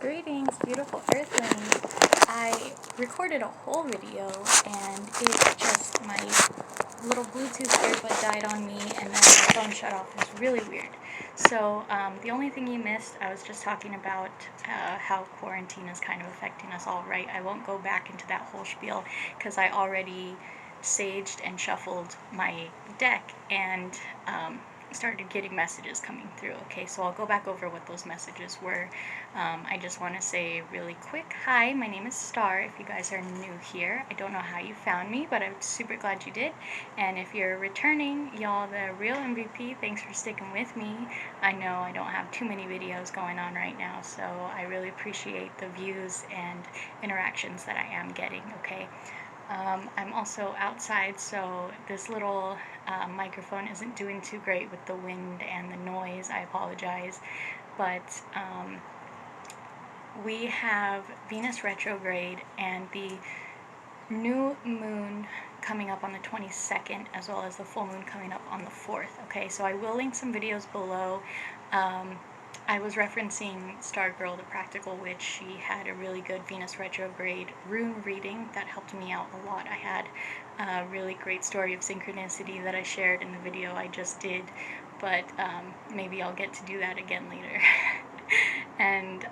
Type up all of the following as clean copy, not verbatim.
Greetings, beautiful Earthlings. I recorded a whole video and my little Bluetooth earbud died on me and then my phone shut off. It was really weird. So the only thing you missed, I was just talking about how quarantine is kind of affecting us all, right? I won't go back into that whole spiel because I already saged and shuffled my deck and started getting messages coming through. Okay, so I'll go back over what those messages were. I just want to say really quick, hi, my name is Star. If you guys are new here, I don't know how you found me, but I'm super glad you did. And if you're returning, y'all, the real MVP, thanks for sticking with me. I know I don't have too many videos going on right now, so I really appreciate the views and interactions that I am getting, okay? I'm also outside, so this little microphone isn't doing too great with the wind and the noise. I apologize. But we have Venus retrograde and the new moon coming up on the 22nd, as well as the full moon coming up on the 4th. Okay, so I will link some videos below. I was referencing Stargirl, the practical witch. She had a really good Venus retrograde rune reading that helped me out a lot. I had a really great story of synchronicity that I shared in the video I just did, but maybe I'll get to do that again later. And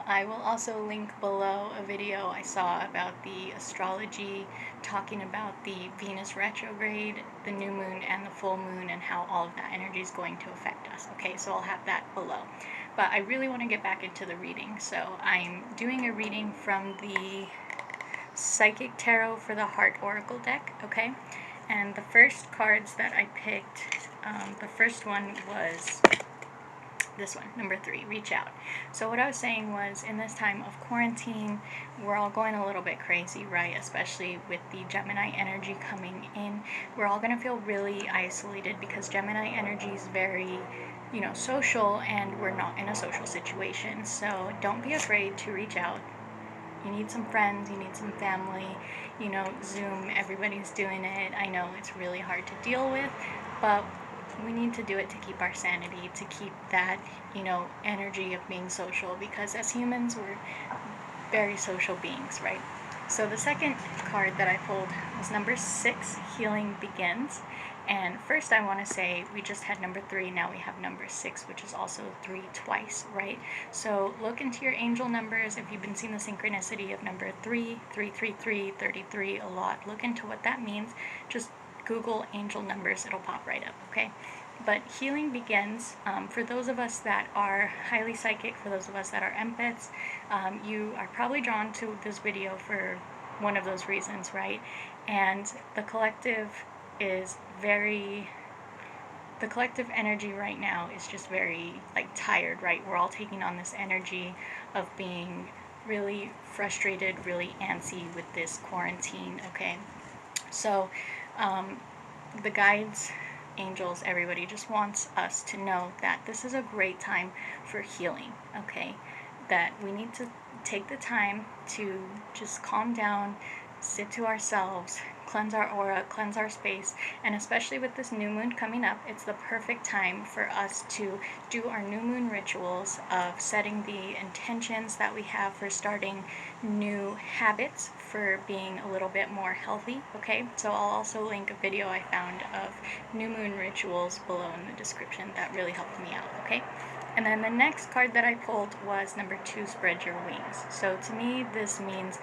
I will also link below a video I saw about the astrology, talking about the Venus retrograde, the new moon, and the full moon, and how all of that energy is going to affect us. Okay, so I'll have that below. But I really want to get back into the reading, so I'm doing a reading from the Psychic Tarot for the Heart Oracle deck, okay? And the first cards that I picked, the first one was this one, number 3, reach out. So what I was saying was, in this time of quarantine, we're all going a little bit crazy, right? Especially with the Gemini energy coming in. We're all going to feel really isolated because Gemini energy is very, social, and we're not in a social situation. So don't be afraid to reach out. You need some friends, you need some family, Zoom, everybody's doing it. I know it's really hard to deal with, but we need to do it to keep our sanity, to keep that, energy of being social, because as humans, we're very social beings, right? So the second card that I pulled was number 6, Healing Begins. And first I want to say we just had number 3, now we have number 6, which is also 3 twice, right? So look into your angel numbers. If you've been seeing the synchronicity of number 3, 333, 33 a lot, look into what that means. Just Google angel numbers, it'll pop right up, okay? But healing begins. For those of us that are highly psychic, for those of us that are empaths, you are probably drawn to this video for one of those reasons, right? And the collective energy right now is just very tired, right? We're all taking on this energy of being really frustrated, really antsy with this quarantine, okay? So the guides, angels, everybody just wants us to know that this is a great time for healing, okay? That we need to take the time to just calm down, sit to ourselves, cleanse our aura, cleanse our space, and especially with this new moon coming up, it's the perfect time for us to do our new moon rituals of setting the intentions that we have for starting new habits, for being a little bit more healthy, okay? So I'll also link a video I found of new moon rituals below in the description that really helped me out, okay? And then the next card that I pulled was number 2, Spread Your Wings. So to me, this means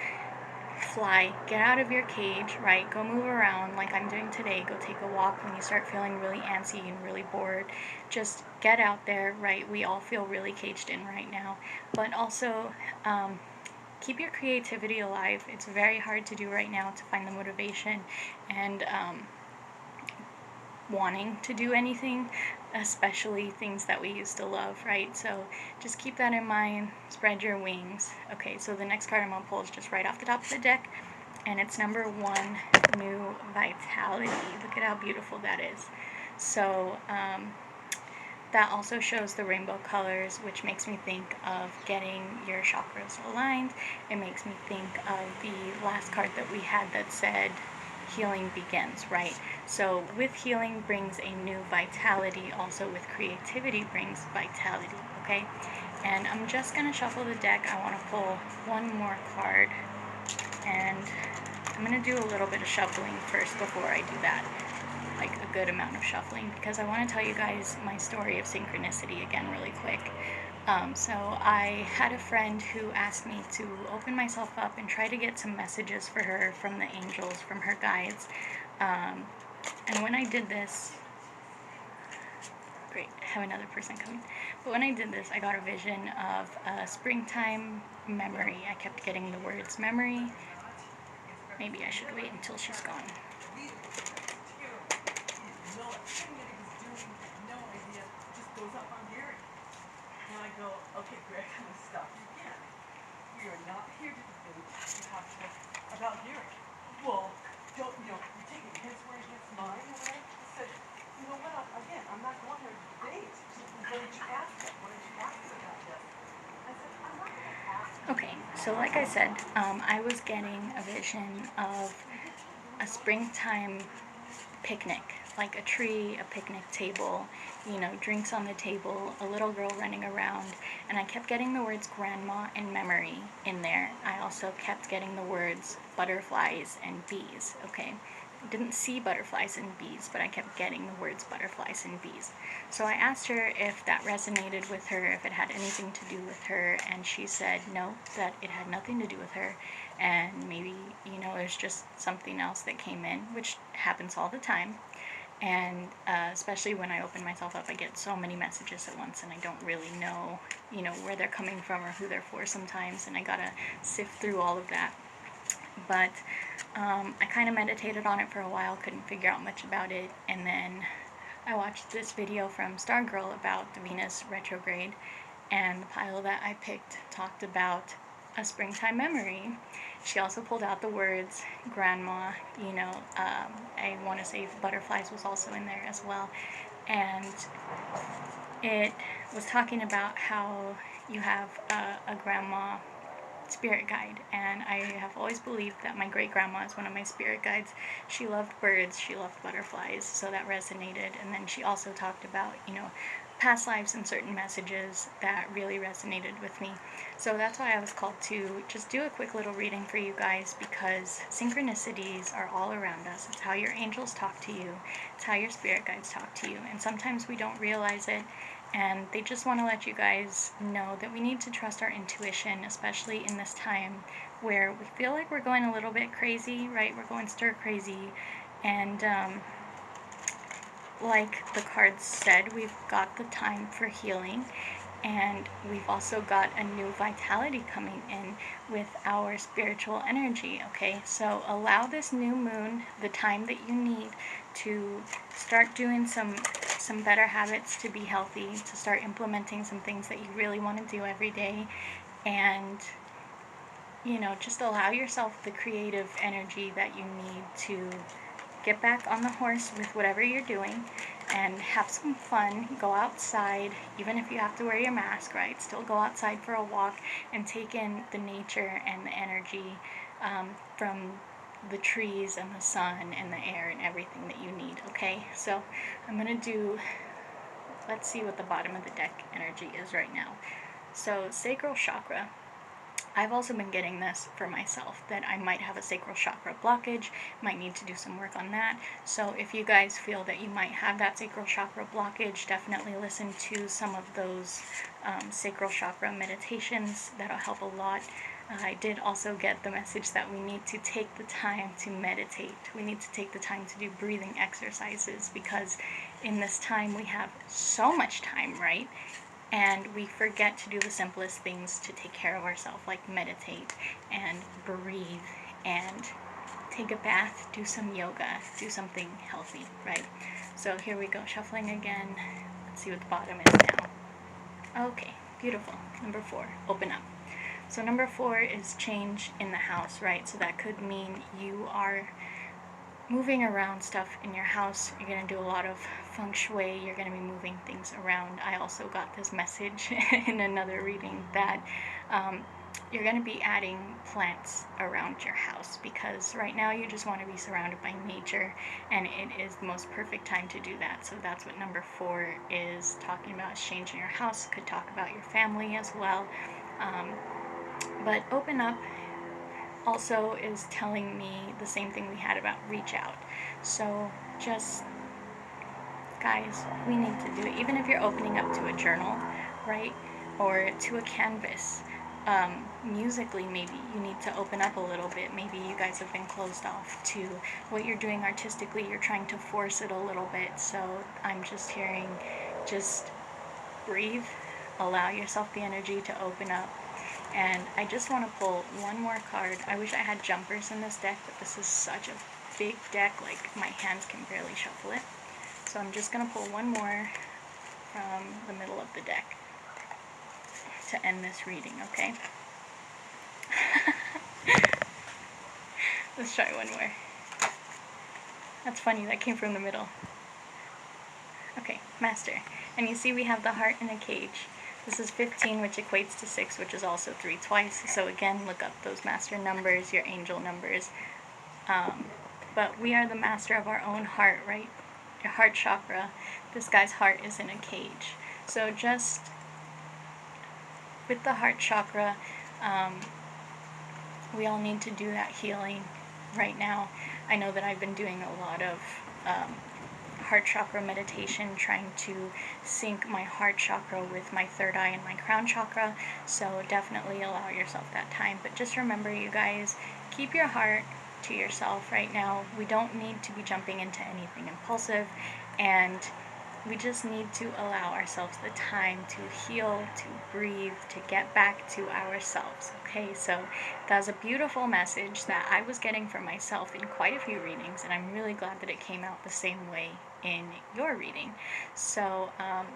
fly, get out of your cage, right? Go move around like I'm doing today. Go take a walk when you start feeling really antsy and really bored. Just get out there, right? We all feel really caged in right now. But also, keep your creativity alive. It's very hard to do right now to find the motivation and wanting to do anything, especially things that we used to love, right? So just keep that in mind. Spread your wings. Okay, so the next card I'm going to pull is just right off the top of the deck, and it's number 1, New Vitality. Look at how beautiful that is. So that also shows the rainbow colors, which makes me think of getting your chakras aligned. It makes me think of the last card that we had that said healing begins, right? So with healing brings a new vitality, also with creativity brings vitality, okay? And I'm just going to shuffle the deck. I want to pull one more card, and I'm going to do a little bit of shuffling first before I do that, like a good amount of shuffling, because I want to tell you guys my story of synchronicity again really quick. So I had a friend who asked me to open myself up and try to get some messages for her from the angels, from her guides. And when I did this, great, I have another person coming. But when I did this, I got a vision of a springtime memory. I kept getting the words memory. Maybe I should wait until she's gone. Okay, Greg, I'm going to stop you again. We are not here to debate. You have to about Gary. Well, don't, you're taking his word against mine, and I said, you know what, again, I'm not going here to debate. Why did you ask that? Why did you ask about this? I said, I'm not going to ask. Okay, so like I said, I was getting a vision of a springtime picnic, like a tree, a picnic table, you know, drinks on the table, a little girl running around, and I kept getting the words grandma and memory in there. I also kept getting the words butterflies and bees, okay? I didn't see butterflies and bees, but I kept getting the words butterflies and bees. So I asked her if that resonated with her, if it had anything to do with her, and she said no, that it had nothing to do with her, and maybe, you know, it was just something else that came in, which happens all the time. And especially when I open myself up, I get so many messages at once, and I don't really know, you know, where they're coming from or who they're for sometimes, and I gotta sift through all of that. But I kind of meditated on it for a while, couldn't figure out much about it, and then I watched this video from Stargirl about the Venus retrograde, and the pile that I picked talked about a springtime memory. She also pulled out the words grandma, you know, I want to say butterflies was also in there as well, and it was talking about how you have a grandma spirit guide, and I have always believed that my great grandma is one of my spirit guides. She loved birds, she loved butterflies, so that resonated. And then she also talked about, you know, past lives and certain messages that really resonated with me. So that's why I was called to just do a quick little reading for you guys, because synchronicities are all around us. It's how your angels talk to you, it's how your spirit guides talk to you, and sometimes we don't realize it. And they just want to let you guys know that we need to trust our intuition, especially in this time where we feel like we're going a little bit crazy, right? We're going stir crazy. And like the cards said, we've got the time for healing. And we've also got a new vitality coming in with our spiritual energy, okay? So allow this new moon the time that you need to start doing some better habits to be healthy, to start implementing some things that you really want to do every day, and, you know, just allow yourself the creative energy that you need to get back on the horse with whatever you're doing and have some fun. Go outside, even if you have to wear your mask, right? Still go outside for a walk and take in the nature and the energy from the trees and the sun and the air and everything that you need, okay? So I'm going to do, let's see what the bottom of the deck energy is right now. So sacral chakra. I've also been getting this for myself, that I might have a sacral chakra blockage, might need to do some work on that. So if you guys feel that you might have that sacral chakra blockage, definitely listen to some of those sacral chakra meditations. That'll help a lot. I did also get the message that we need to take the time to meditate. We need to take the time to do breathing exercises, because in this time we have so much time, right? And we forget to do the simplest things to take care of ourselves, like meditate and breathe and take a bath, do some yoga, do something healthy, right? So here we go, shuffling again. Let's see what the bottom is now. Okay, beautiful. Number 4, open up. So number 4 is change in the house, right? So that could mean you are moving around stuff in your house. You're going to do a lot of feng shui. You're going to be moving things around. I also got this message in another reading that you're going to be adding plants around your house, because right now you just want to be surrounded by nature, and it is the most perfect time to do that. So that's what number 4 is talking about, is changing your house. Could talk about your family as well. But open up also is telling me the same thing we had about reach out. So just, guys, we need to do it. Even if you're opening up to a journal, right, or to a canvas, musically, maybe you need to open up a little bit. Maybe you guys have been closed off to what you're doing artistically. You're trying to force it a little bit. So I'm just hearing, just breathe, allow yourself the energy to open up. And I just want to pull one more card. I wish I had jumpers in this deck, but this is such a big deck, like my hands can barely shuffle it. So I'm just going to pull one more from the middle of the deck to end this reading, okay? Let's try one more. That's funny, that came from the middle. Okay, Master. And you see we have the heart in a cage. This is 15, which equates to 6, which is also 3 twice. So again, look up those master numbers, your angel numbers. But we are the master of our own heart, right? Your heart chakra. This guy's heart is in a cage. So just with the heart chakra, we all need to do that healing right now. I know that I've been doing a lot of heart chakra meditation, trying to sync my heart chakra with my third eye and my crown chakra. So definitely allow yourself that time. But just remember, you guys, keep your heart to yourself right now. We don't need to be jumping into anything impulsive, and we just need to allow ourselves the time to heal, to breathe, to get back to ourselves. Okay, so that was a beautiful message that I was getting for myself in quite a few readings, and I'm really glad that it came out the same way in your reading. So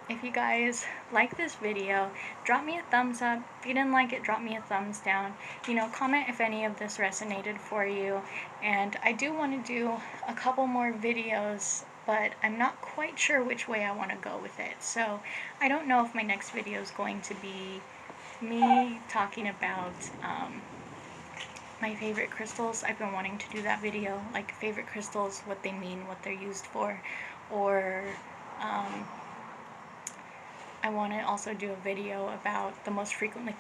if you guys like this video, drop me a thumbs up. If you didn't like it, drop me a thumbs down. You know, comment if any of this resonated for you. And I do want to do a couple more videos, but I'm not quite sure which way I want to go with it. So I don't know if my next video is going to be me talking about my favorite crystals. I've been wanting to do that video, like favorite crystals, what they mean, what they're used for, or I want to also do a video about the most frequently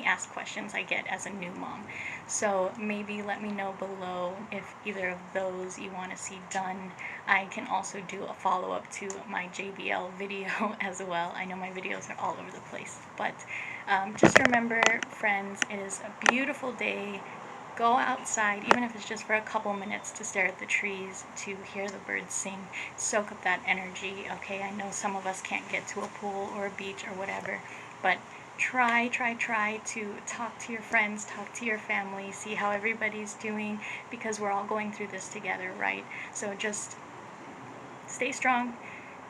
asked questions I get as a new mom. So maybe let me know below if either of those you want to see done. I can also do a follow-up to my JBL video as well. I know my videos are all over the place, but just remember, friends, it is a beautiful day. Go outside, even if it's just for a couple minutes, to stare at the trees, to hear the birds sing, soak up that energy, okay? I know some of us can't get to a pool or a beach or whatever, but try to talk to your friends, talk to your family, see how everybody's doing, because we're all going through this together, right? So just stay strong,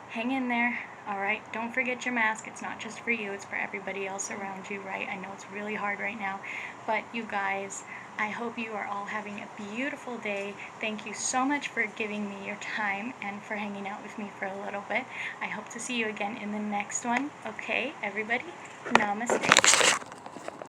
hang in there, all right? Don't forget your mask. It's not just for you, it's for everybody else around you, right? I know it's really hard right now, but you guys, I hope you are all having a beautiful day. Thank you so much for giving me your time and for hanging out with me for a little bit. I hope to see you again in the next one. Okay, everybody, namaste.